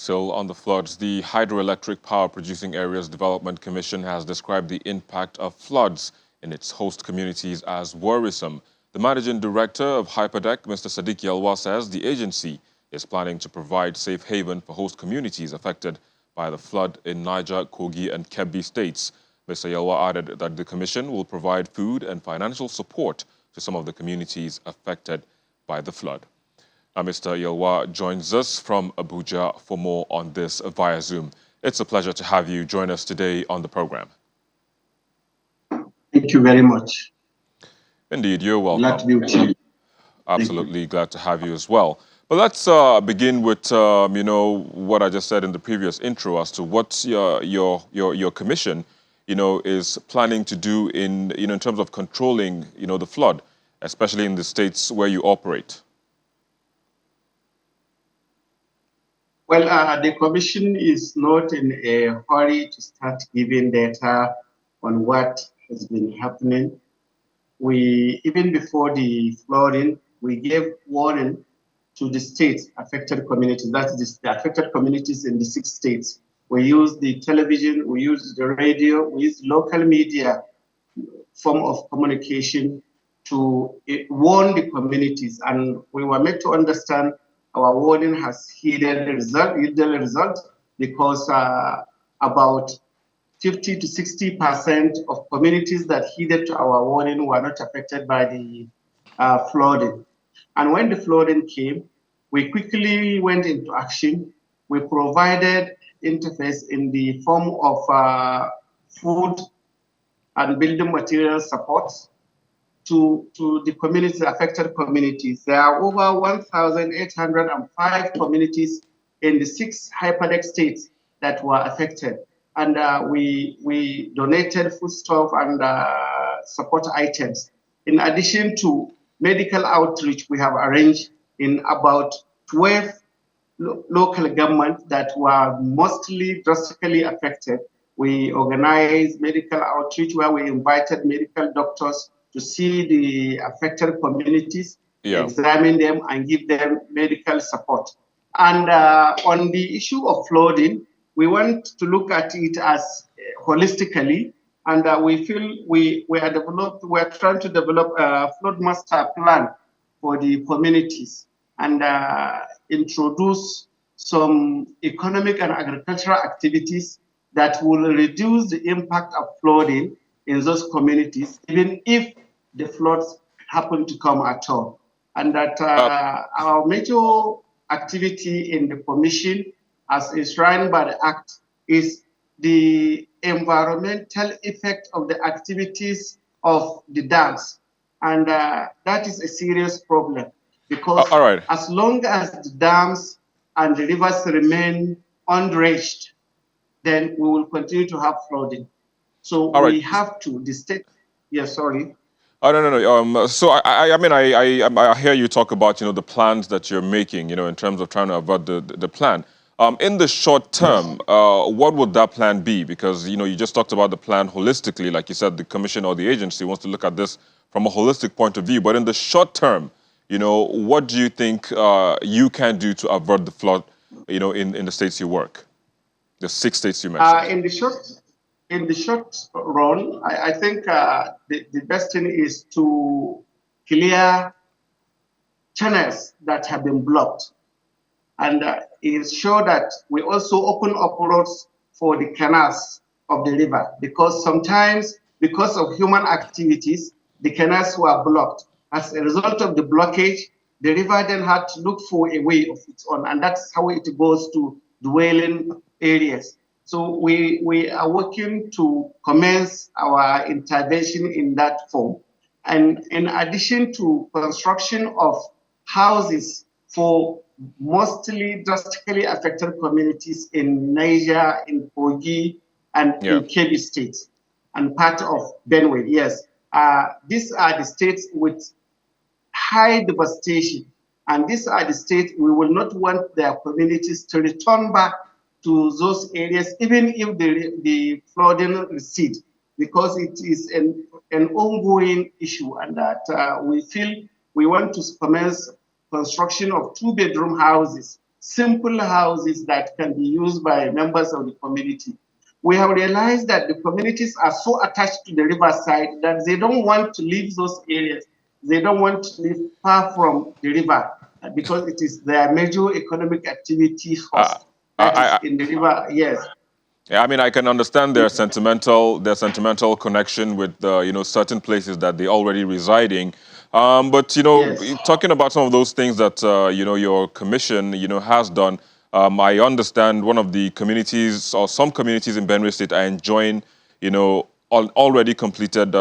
Still on the floods, the Hydroelectric Power Producing Areas Development Commission has described the impact of floods in its host communities as worrisome. The managing director of HYPADEC, Mr. Sadiq Yalwa, says the agency is planning to provide safe haven for host communities affected by the flood in Niger, Kogi, and Kebbi states. Mr. Yalwa added that the commission will provide food and financial support to some of the communities affected by the flood. Now, Mr. Yalwa joins us from Abuja for more on this via Zoom. It's a pleasure to have you join us today on the program. Thank you very much. Indeed, you're welcome. Glad to be with you. Absolutely glad to have you as well. But let's begin with, you know, what I just said in the previous intro as to what your commission, you know, is planning to do in, you know, in terms of controlling, you know, the flood, especially in the states where you operate. Well, the commission is not in a hurry to start giving data on what has been happening. Even before the flooding, we gave warning to the states affected communities, that is the affected communities in the 6 states. We use the television, we use the radio, we use local media form of communication to warn the communities. And we were made to understand our warning has yielded result because about 50 to 60% of communities that heeded to our warning were not affected by the flooding. And when the flooding came, we quickly went into action. We provided interface in the form of food and building material support to the communities, affected communities. There are over 1,805 communities in the 6 HYPADEC states that were affected. And we donated foodstuff and support items. In addition to medical outreach, we have arranged in about 12 local governments that were mostly drastically affected. We organized medical outreach where we invited medical doctors to see the affected communities, examine them, and give them medical support. And on the issue of flooding, we want to look at it as holistically, and we feel we are trying to develop a flood master plan for the communities and introduce some economic and agricultural activities that will reduce the impact of flooding in those communities, even if the floods happen to come at all. And that our major activity in the commission, as enshrined by the Act, is the environmental effect of the activities of the dams. And that is a serious problem because as long as the dams and the rivers remain undredged, then we will continue to have flooding. So we have to, the state, sorry. Oh, no. So I mean, I hear you talk about, you know, the plans that you're making, you know, in terms of trying to avert the plan. In the short term, what would that plan be? Because, you know, you just talked about the plan holistically, like you said, the commission or the agency wants to look at this from a holistic point of view. But in the short term, you know, what do you think you can do to avert the flood, you know, in the states you work? The 6 states you mentioned. In the short run, I think the best thing is to clear channels that have been blocked, and ensure that we also open up roads for the canals of the river, because sometimes, because of human activities, the canals were blocked. As a result of the blockage, the river then had to look for a way of its own, and that's how it goes to dwelling areas. So we are working to commence our intervention in that form. And in addition to construction of houses for mostly drastically affected communities in Niger, in Kogi, and in Kebbi states, and part of Benue, these are the states with high devastation. And these are the states we will not want their communities to return back to those areas, even if the flooding recedes, because it is an ongoing issue, and that we feel we want to commence construction of 2-bedroom houses simple houses that can be used by members of the community. We have realized that the communities are so attached to the riverside that they don't want to leave those areas. They don't want to live far from the river because it is their major economic activity Uh, host. That is I, in the river, yes. Yeah, I mean, I can understand their sentimental connection with certain places that they already residing. But Yes. talking about some of those things that your commission has done, I understand one of the communities or some communities in Benue State are enjoying already completed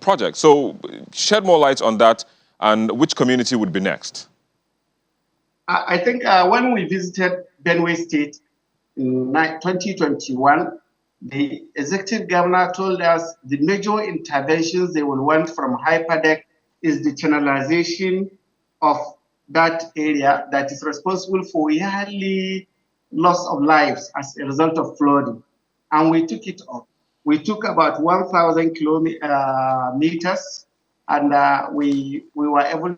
projects. So shed more light on that, and which community would be next? I think when we visited Benue State in 2021, the executive governor told us the major interventions they will want from HYPADEC is the channelization of that area that is responsible for yearly loss of lives as a result of flooding. And we took it up. We took about 1,000 kilometers, and we were able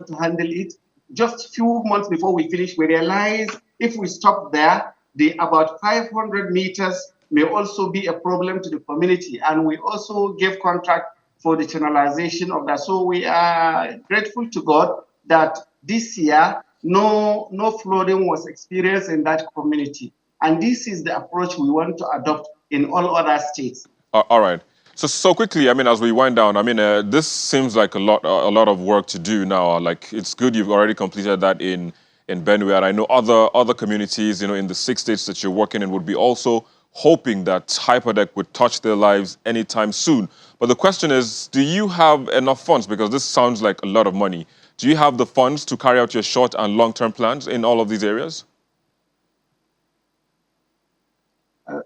to handle it. Just few months before we finished, we realized if we stop there, the about 500 meters may also be a problem to the community. And we also gave contract for the channelization of that. So we are grateful to God that this year, no flooding was experienced in that community. And this is the approach we want to adopt in all other states. All right. So quickly, I mean, as we wind down, I mean, this seems like a lot of work to do now. Like, it's good you've already completed that in Benue, and I know other communities, in the 6 states that you're working in would be also hoping that HYPADEC would touch their lives anytime soon. But the question is, do you have enough funds? Because this sounds like a lot of money. Do you have the funds to carry out your short and long-term plans in all of these areas?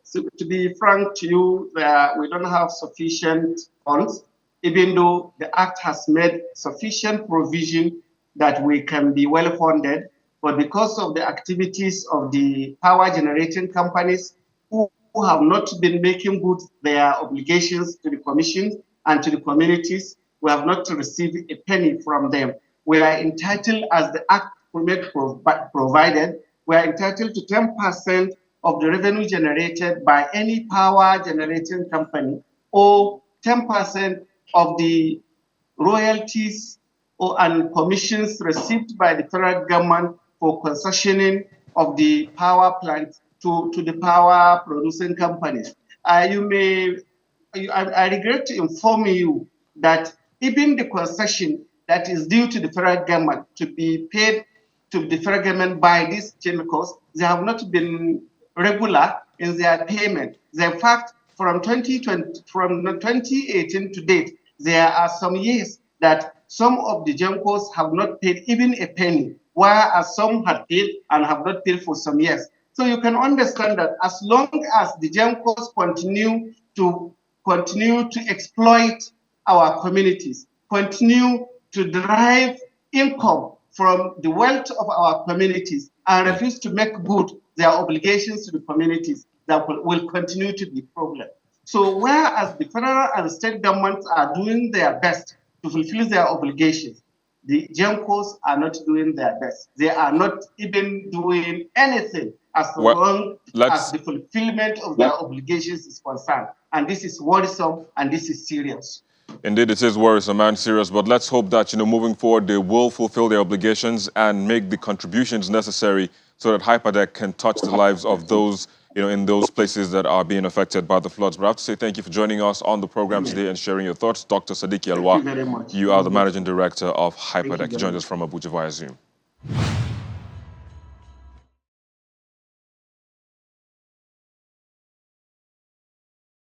So to be frank to you, we don't have sufficient funds, even though the Act has made sufficient provision that we can be well funded. But because of the activities of the power generating companies who have not been making good their obligations to the Commission and to the communities, we have not received a penny from them. We are entitled, as the Act provided, we are entitled to 10% of the revenue generated by any power generating company, or 10% of the royalties and commissions received by the federal government for concessioning of the power plant to the power producing companies. I regret to inform you that even the concession that is due to the federal government to be paid to the federal government by these chemicals, they have not been regular in their payment. In fact, from 2018 to date, there are some years that some of the GENCOs have not paid even a penny, whereas some had paid and have not paid for some years. So you can understand that as long as the GENCOs continue to exploit our communities, continue to derive income from the wealth of our communities, and refuse to make good their obligations to the communities, that will continue to be a problem. So whereas the federal and state governments are doing their best to fulfill their obligations, the GENCOs are not doing their best. They are not even doing anything as Well, long as let's the fulfillment of their obligations is concerned. And this is worrisome and this is serious. Indeed, it is worrisome and serious, but let's hope that, moving forward, they will fulfill their obligations and make the contributions necessary so that HYPADEC can touch the lives of those, in those places that are being affected by the floods. But I have to say thank you for joining us on the program today and sharing your thoughts. Dr. Sadiq Thank you Yalwa, very much. you are the Managing Director of Thank you HYPADEC. You very joined us much. from Abuja via Zoom.